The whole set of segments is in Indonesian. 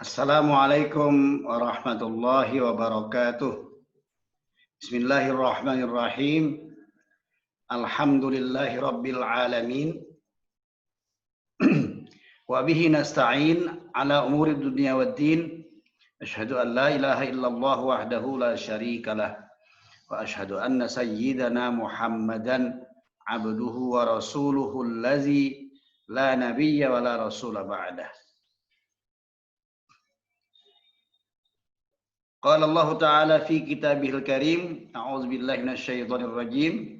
Assalamualaikum warahmatullahi wabarakatuh. Bismillahirrahmanirrahim. Alhamdulillahi rabbil alamin. Wa bihi nasta'in ala umuri dunya waddin. Asyhadu an la ilaha illallah wahdahu la syarikalah. Wa asyhadu anna sayyidana Muhammadan abduhu wa rasuluhu allazi la nabiyya wa la rasula ba'dah. Qala Allah Ta'ala fi kitabihil karim, a'udzu billahi minasyaitonir rajim.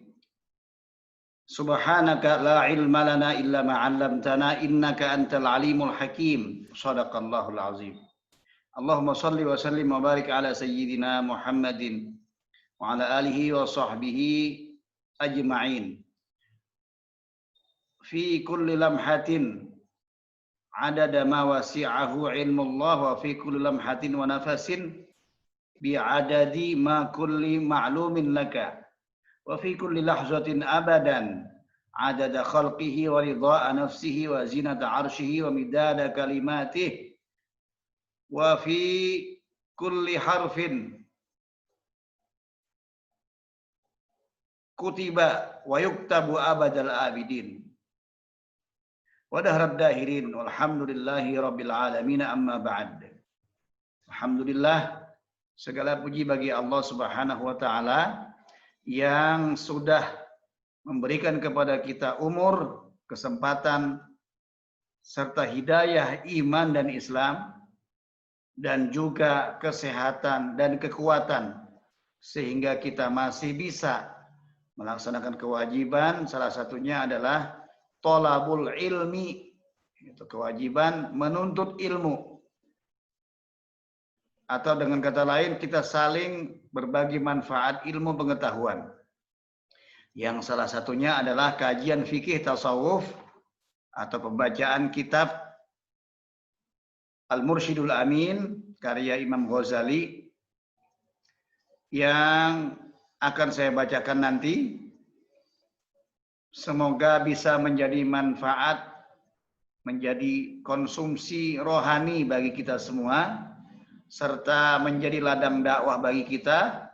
Subhanaka la ilma lana illa ma 'allamtana innaka antal alimul hakim. Shadaqallahul azim. Allahumma shalli wa sallim wa barik ala sayyidina Muhammadin wa ala alihi wa sahbihi ajma'in. Fi kulli lamhatin adada ma wasi'ahu ilmullah wa fi kulli lamhatin wa nafasin bi'adadi ma kulli ma'lumin laka wa fi kulli lahzatin abadan adada khalqihi wa ridha'a nafsihi wa zinata arshihi wa midada kalimatihi wa fi kulli harfin kutiba wa yuktabu abadal abidin wa dahrad dahirin walhamdulillahi rabbil alamin amma ba'd. Alhamdulillah, segala puji bagi Allah Subhanahu wa taala yang sudah memberikan kepada kita umur, kesempatan serta hidayah iman dan Islam dan juga kesehatan dan kekuatan sehingga kita masih bisa melaksanakan kewajiban, salah satunya adalah thalabul ilmi, itu kewajiban menuntut ilmu. Atau dengan kata lain, kita saling berbagi manfaat ilmu pengetahuan. Yang salah satunya adalah kajian fikih tasawuf atau pembacaan kitab Al-Mursyidul Amin karya Imam Ghazali yang akan saya bacakan nanti. Semoga bisa menjadi manfaat, menjadi konsumsi rohani bagi kita semua, serta menjadi ladang dakwah bagi kita,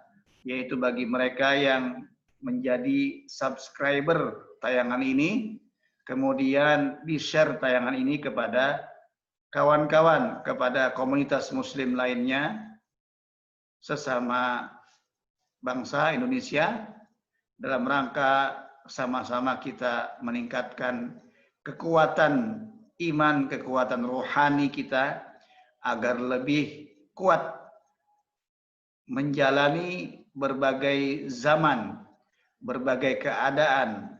yaitu bagi mereka yang menjadi subscriber tayangan ini, kemudian di-share tayangan ini kepada kawan-kawan, kepada komunitas muslim lainnya, sesama bangsa Indonesia, dalam rangka sama-sama kita meningkatkan kekuatan iman, kekuatan rohani kita, agar lebih kuat menjalani berbagai zaman, berbagai keadaan,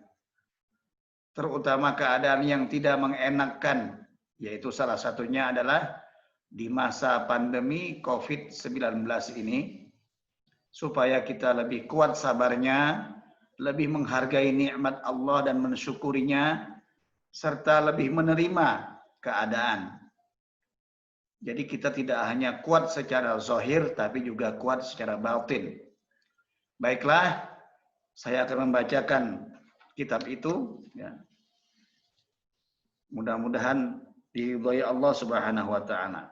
terutama keadaan yang tidak mengenakkan, yaitu salah satunya adalah di masa pandemi COVID-19 ini, supaya kita lebih kuat sabarnya, lebih menghargai nikmat Allah dan mensyukurinya, serta lebih menerima keadaan. Jadi kita tidak hanya kuat secara zahir, tapi juga kuat secara batin. Baiklah, saya akan membacakan kitab itu. Ya. Mudah-mudahan diridhai Allah Subhanahu wa taala.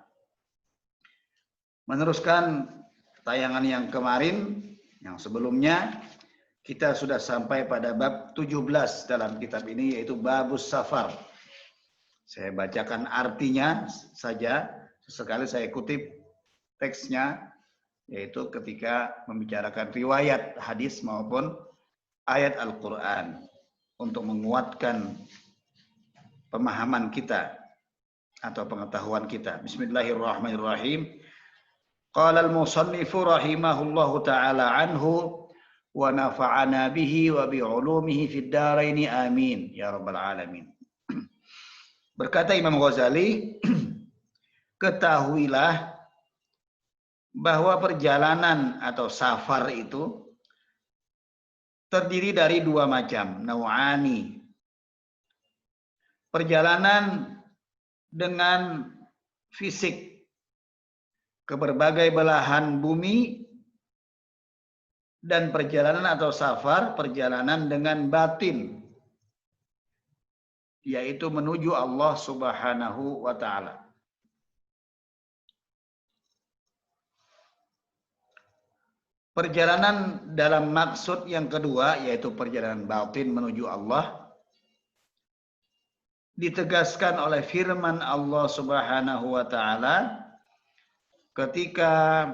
Meneruskan tayangan yang kemarin, yang sebelumnya, kita sudah sampai pada bab 17 dalam kitab ini, yaitu babus safar. Saya bacakan artinya saja. Sesekali saya kutip teksnya, yaitu ketika membicarakan riwayat hadis maupun ayat Al-Quran untuk menguatkan pemahaman kita atau pengetahuan kita. Bismillahirrahmanirrahim. Qala al-musannifu rahimahullahu ta'ala anhu wa nafa'ana bihi wa bi'ulumihi fid daraini amin ya rabbal alamin. Berkata Imam Ghazali, ketahuilah bahwa perjalanan atau safar itu terdiri dari dua macam, nau'ani. Perjalanan dengan fisik ke berbagai belahan bumi, dan perjalanan atau safar, perjalanan dengan batin, yaitu menuju Allah Subhanahu wa ta'ala. Perjalanan dalam maksud yang kedua, yaitu perjalanan batin menuju Allah, ditegaskan oleh firman Allah Subhanahu wa taala ketika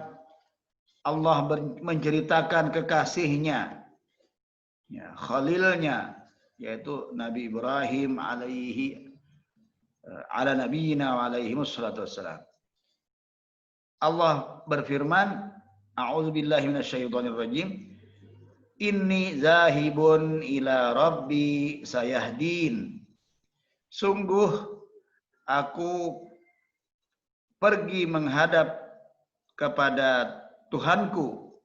Allah menceritakan kekasihnya, ya, khalilnya, yaitu Nabi Ibrahim ala nabiyina wa alaihi wassalatu wassalam. Allah berfirman, a'udzubillahi minasyaitonir rajim, inni zahibun ila rabbi sayahdin. Sungguh aku pergi menghadap kepada Tuhanku,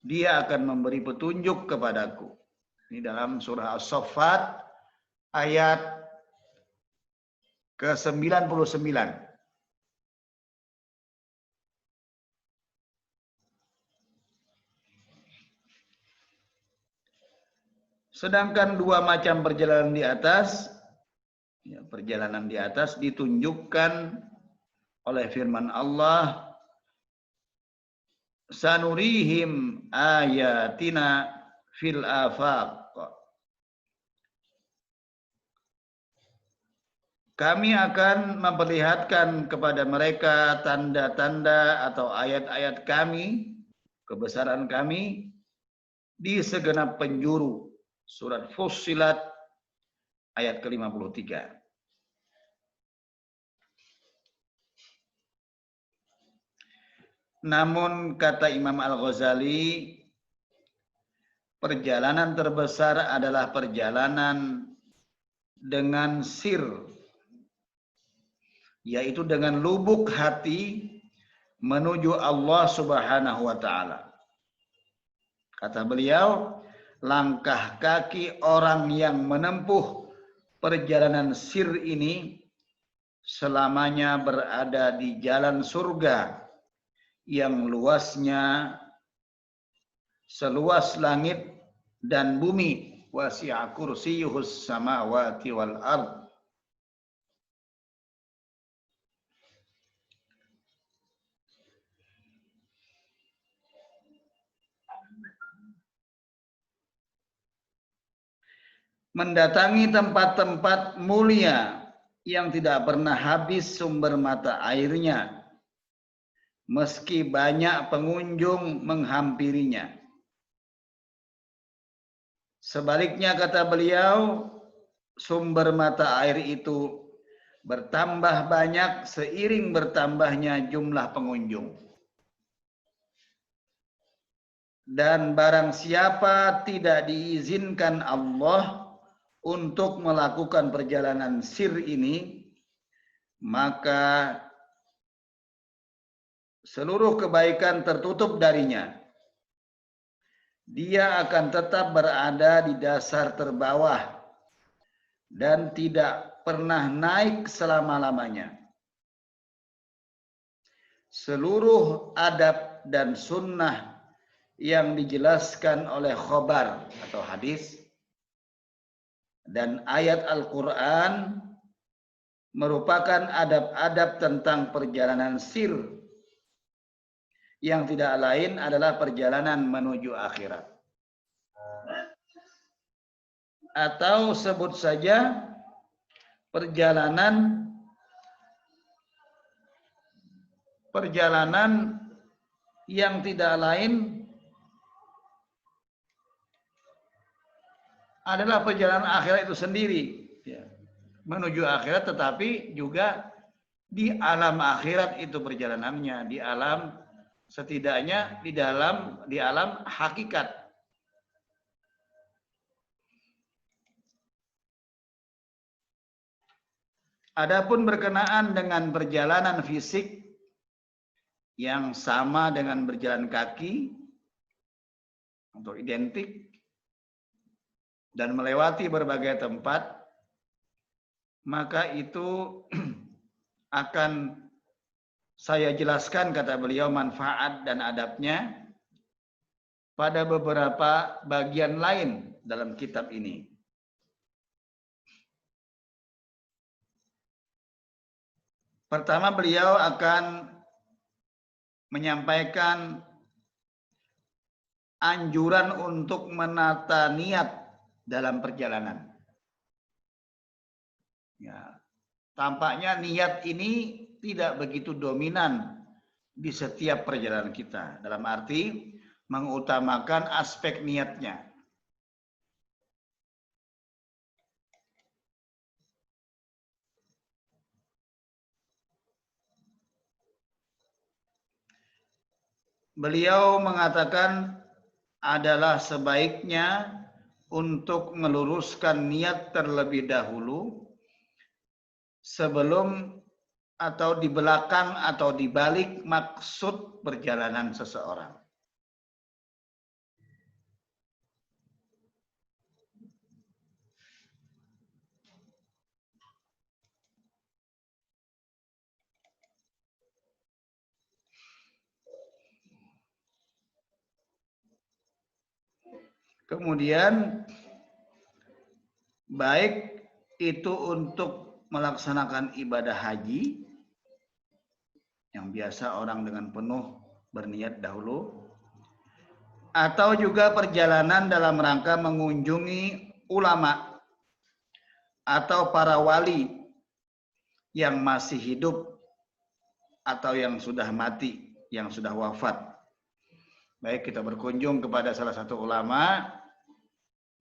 dia akan memberi petunjuk kepadaku. Ini dalam surah As-Saffat ayat ke-99. Sedangkan dua macam perjalanan di atas, ya, perjalanan di atas ditunjukkan oleh firman Allah, sanurihim ayatina fil afaq. Kami akan memperlihatkan kepada mereka tanda-tanda atau ayat-ayat kami, kebesaran kami di segenap penjuru. Surat Fussilat ayat ke-53. Namun kata Imam Al-Ghazali, perjalanan terbesar adalah perjalanan dengan sir, yaitu dengan lubuk hati menuju Allah Subhanahu wa taala. Kata beliau, langkah kaki orang yang menempuh perjalanan sir ini selamanya berada di jalan surga yang luasnya seluas langit dan bumi, wasi'a kursiyyuhus samawati wal ard. Mendatangi tempat-tempat mulia yang tidak pernah habis sumber mata airnya, meski banyak pengunjung menghampirinya. Sebaliknya kata beliau, sumber mata air itu bertambah banyak seiring bertambahnya jumlah pengunjung. Dan barang siapa tidak diizinkan Allah untuk melakukan perjalanan sir ini, maka seluruh kebaikan tertutup darinya. Dia akan tetap berada di dasar terbawah dan tidak pernah naik selama-lamanya. Seluruh adab dan sunnah yang dijelaskan oleh khobar atau hadis dan ayat Al-Quran merupakan adab-adab tentang perjalanan sir yang tidak lain adalah perjalanan menuju akhirat. Atau sebut saja perjalanan yang tidak lain adalah perjalanan akhirat itu sendiri, ya. Menuju akhirat, tetapi juga di alam akhirat itu perjalanannya, di alam, setidaknya di alam hakikat. Adapun berkenaan dengan perjalanan fisik yang sama dengan berjalan kaki atau identik dan melewati berbagai tempat, maka itu akan saya jelaskan, kata beliau, manfaat dan adabnya pada beberapa bagian lain dalam kitab ini. Pertama, beliau akan menyampaikan anjuran untuk menata niat dalam perjalanan. Ya, tampaknya niat ini tidak begitu dominan di setiap perjalanan kita. Dalam arti mengutamakan aspek niatnya. Beliau mengatakan adalah sebaiknya untuk meluruskan niat terlebih dahulu sebelum atau di belakang atau di balik maksud perjalanan seseorang. Kemudian baik itu untuk melaksanakan ibadah haji yang biasa orang dengan penuh berniat dahulu, atau juga perjalanan dalam rangka mengunjungi ulama atau para wali yang masih hidup atau yang sudah mati, yang sudah wafat. Baik kita berkunjung kepada salah satu ulama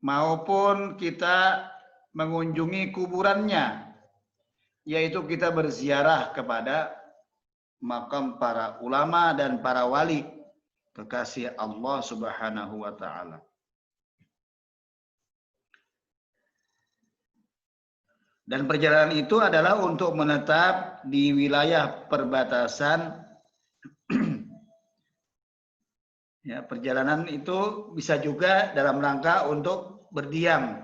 maupun kita mengunjungi kuburannya, yaitu kita berziarah kepada makam para ulama dan para wali kekasih Allah Subhanahu wa taala. Dan perjalanan itu adalah untuk menetap di wilayah perbatasan. Ya, perjalanan itu bisa juga dalam rangka untuk berdiam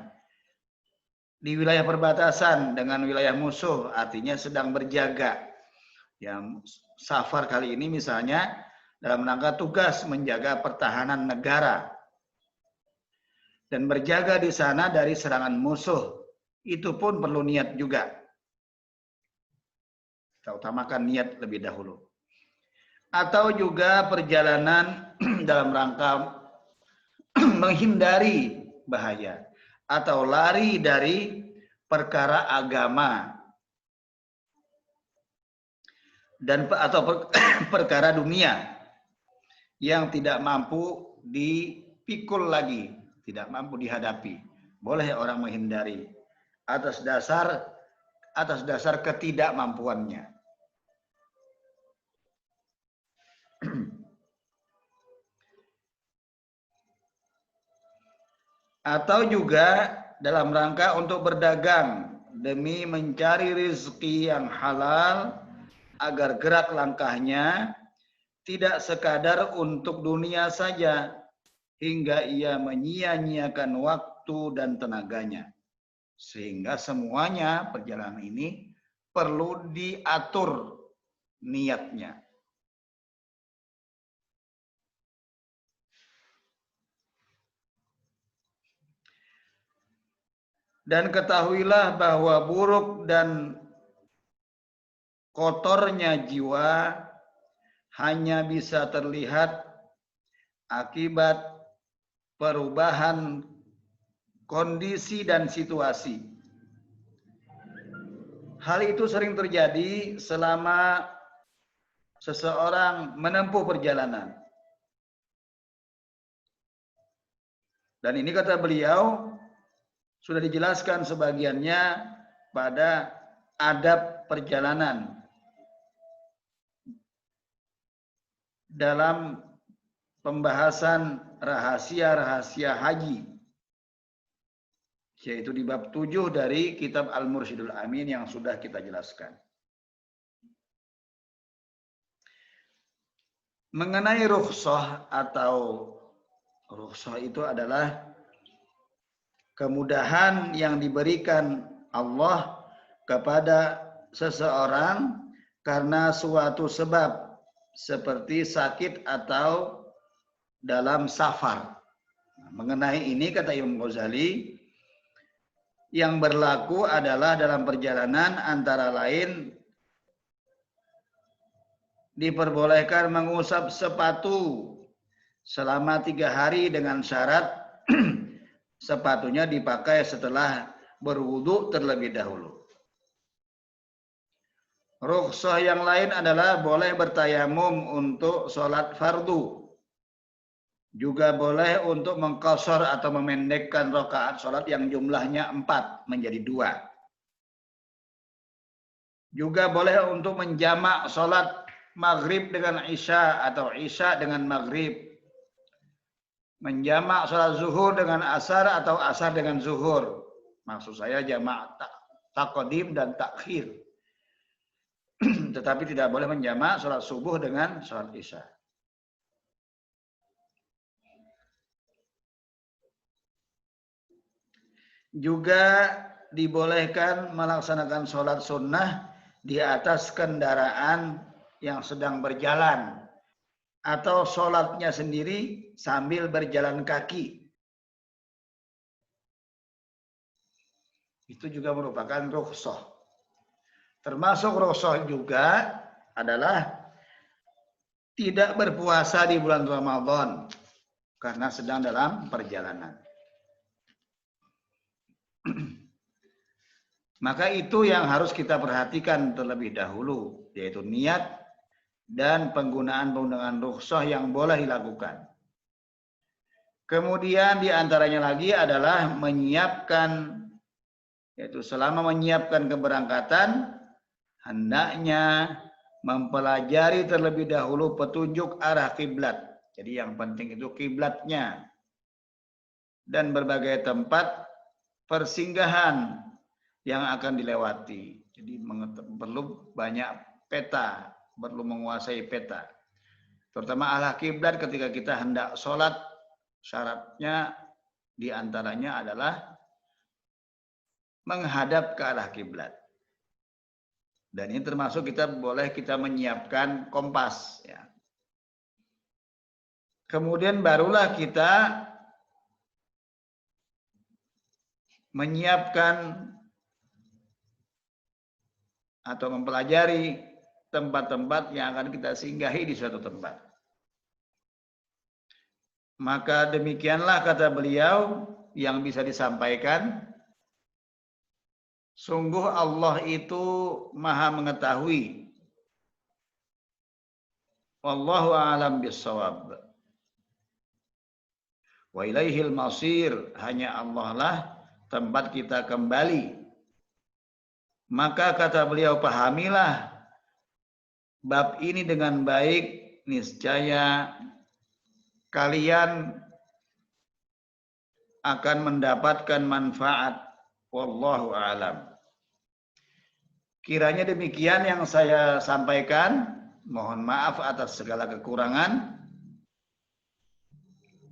di wilayah perbatasan dengan wilayah musuh, artinya sedang berjaga. Yang safar kali ini misalnya dalam rangka tugas menjaga pertahanan negara dan berjaga di sana dari serangan musuh. Itu pun perlu niat juga. Kita utamakan niat lebih dahulu. Atau juga perjalanan dalam rangka menghindari bahaya atau lari dari perkara agama dan atau perkara dunia yang tidak mampu dipikul lagi, tidak mampu dihadapi. Boleh orang menghindari atas dasar ketidakmampuannya. Atau juga dalam rangka untuk berdagang demi mencari rezeki yang halal agar gerak langkahnya tidak sekadar untuk dunia saja hingga ia menyia-nyiakan waktu dan tenaganya. Sehingga semuanya perjalanan ini perlu diatur niatnya. Dan ketahuilah bahwa buruk dan kotornya jiwa hanya bisa terlihat akibat perubahan kondisi dan situasi. Hal itu sering terjadi selama seseorang menempuh perjalanan. Dan ini kata beliau sudah dijelaskan sebagiannya pada adab perjalanan dalam pembahasan rahasia-rahasia haji, yaitu di bab 7 dari kitab Al-Mursyidul Amin yang sudah kita jelaskan. Mengenai rukhsah atau rukhsah itu adalah kemudahan yang diberikan Allah kepada seseorang karena suatu sebab seperti sakit atau dalam safar. Mengenai ini kata Imam Ghazali, yang berlaku adalah dalam perjalanan antara lain diperbolehkan mengusap sepatu selama 3 hari dengan syarat sepatunya dipakai setelah berwudu terlebih dahulu. Rukhsah yang lain adalah boleh bertayamum untuk sholat fardu. Juga boleh untuk mengqashar atau memendekkan rakaat sholat yang jumlahnya 4 menjadi 2. Juga boleh untuk menjamak sholat maghrib dengan isya atau isya dengan maghrib. Menjamak sholat zuhur dengan asar atau asar dengan zuhur. Maksud saya jamak taqdim dan takhir. Tetapi tidak boleh menjamak sholat subuh dengan sholat isya. Juga dibolehkan melaksanakan sholat sunnah di atas kendaraan yang sedang berjalan. Atau sholatnya sendiri sambil berjalan kaki. Itu juga merupakan rukhsah. Termasuk rukhsah juga adalah tidak berpuasa di bulan Ramadan karena sedang dalam perjalanan. Maka itu yang harus kita perhatikan terlebih dahulu, yaitu niat dan penggunaan rukhsah yang boleh dilakukan. Kemudian diantaranya lagi adalah menyiapkan, yaitu selama menyiapkan keberangkatan, hendaknya mempelajari terlebih dahulu petunjuk arah kiblat. Jadi yang penting itu kiblatnya. Dan berbagai tempat persinggahan yang akan dilewati. Jadi perlu banyak peta, perlu menguasai peta. Terutama arah kiblat ketika kita hendak sholat, syaratnya diantaranya adalah menghadap ke arah kiblat. Dan ini termasuk boleh kita menyiapkan kompas. Ya. Kemudian barulah kita menyiapkan atau mempelajari tempat-tempat yang akan kita singgahi di suatu tempat. Maka demikianlah kata beliau yang bisa disampaikan. Sungguh Allah itu maha mengetahui. Wallahu a'lam bissawab. Wa ilaihil masir. Hanya Allah lah tempat kita kembali. Maka kata beliau, pahamilah bab ini dengan baik, niscaya kalian akan mendapatkan manfaat. Wallahu a'lam. Kiranya demikian yang saya sampaikan. Mohon maaf atas segala kekurangan.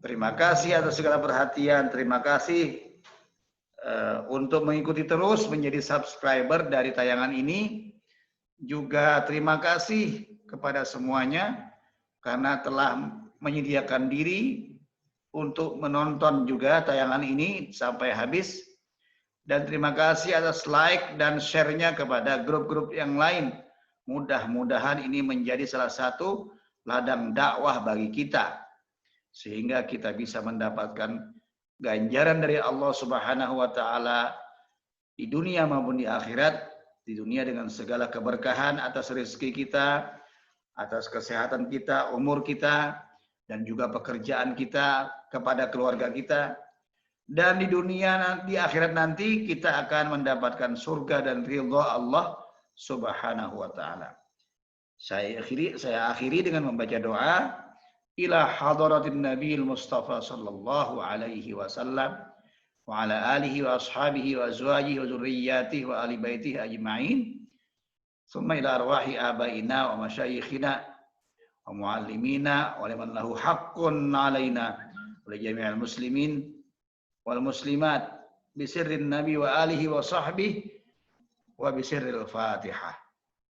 Terima kasih atas segala perhatian. Terima kasih untuk mengikuti terus menjadi subscriber dari tayangan ini. Juga terima kasih kepada semuanya karena telah menyediakan diri untuk menonton juga tayangan ini sampai habis. Dan terima kasih atas like dan share-nya kepada grup-grup yang lain. Mudah-mudahan ini menjadi salah satu ladang dakwah bagi kita. Sehingga kita bisa mendapatkan ganjaran dari Allah Subhanahu wa taala di dunia maupun di akhirat. Di dunia dengan segala keberkahan atas rezeki kita, atas kesehatan kita, umur kita, dan juga pekerjaan kita kepada keluarga kita. Dan di dunia, di akhirat nanti kita akan mendapatkan surga dan ridha Allah Subhanahu wa taala. Saya akhiri dengan membaca doa. Ila hadratin Nabiil Mustafa sallallahu alaihi wasallam wa ala alihi wa ashabihi wa azwajihi wa dzurriyyatihi wa ali baitihi ajma'in. Tsumma ila arwahi abaina wa masyayikhina wa muallimina wa liman lahu haqqun alaina wa li jami'il muslimin wal muslimat bisirrin nabi wa alihi wa sahbihi wa bisirril Fatihah.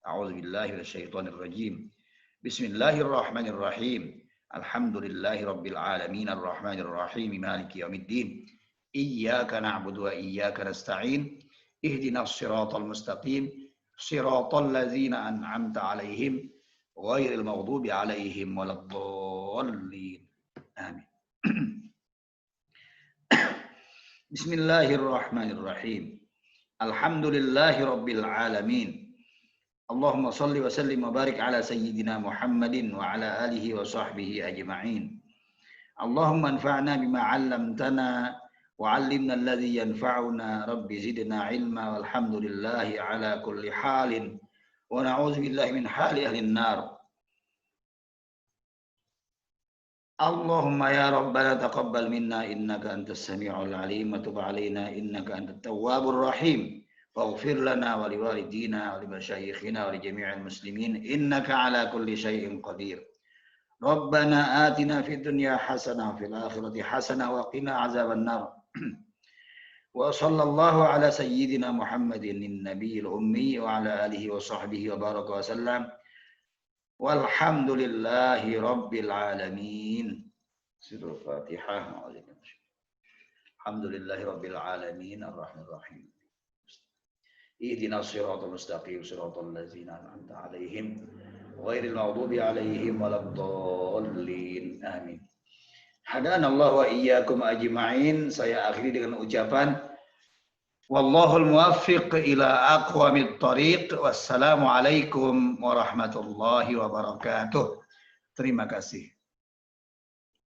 A'udzu billahi minasyaitonir rajim. Bismillahirrahmanirrahim. Alhamdulillahi rabbil alamin arrahmanir rahim maliki yaumiddin. Iyyaka na'budu wa iyyaka nasta'in. Ihdinas siratal mustaqim. Siratal ladzina an'amta 'alaihim ghairil maghdubi 'alaihim waladdallin. Amin. Bismillahirrahmanirrahim. Alhamdulillahi rabbil alamin. Allahumma salli wa sallim wa barik ala sayyidina Muhammadin wa ala alihi wa sahbihi ajma'in. Allahumma anfa'na bima 'allamtana wa 'allimna alladhi yanfa'una. Rabbi zidna ilma walhamdulillahi ala kulli halin wa na'udzu billahi min hali ahlin nar. Allahumma ya Rabbana taqabbal minna innaka antas sami'ul 'alim wa tub 'alaina innaka antat tawwabur rahim. Waghfir lana wa liwalidina wa limasyayikhina wa lijami'il muslimin innaka 'ala kulli syai'in qadir. Rabbana atina fid dunya hasanah wa fil akhirati hasanah wa qina 'adzaban nar. Wa sallallahu ala sayyidina Muhammadin nabiyil ummi wa ala alihi wa sahbihi wa baraka wa sallam. Walhamdulillahi rabbil alamin. Surah Fatihah. Alhamdulillahi rabbil alamin arrahmanir rahim. Ihdinas siratal mustaqim siratal ladzina an'amta 'alaihim ghairil maghdubi 'alaihim waladdallin. Amin. Hadanallahu wa iyyakum ajma'in. Saya akhiri dengan ucapan wallahul muwaffiq ila aqwamit thariq. Wassalamualaikum warahmatullahi wabarakatuh. Terima kasih.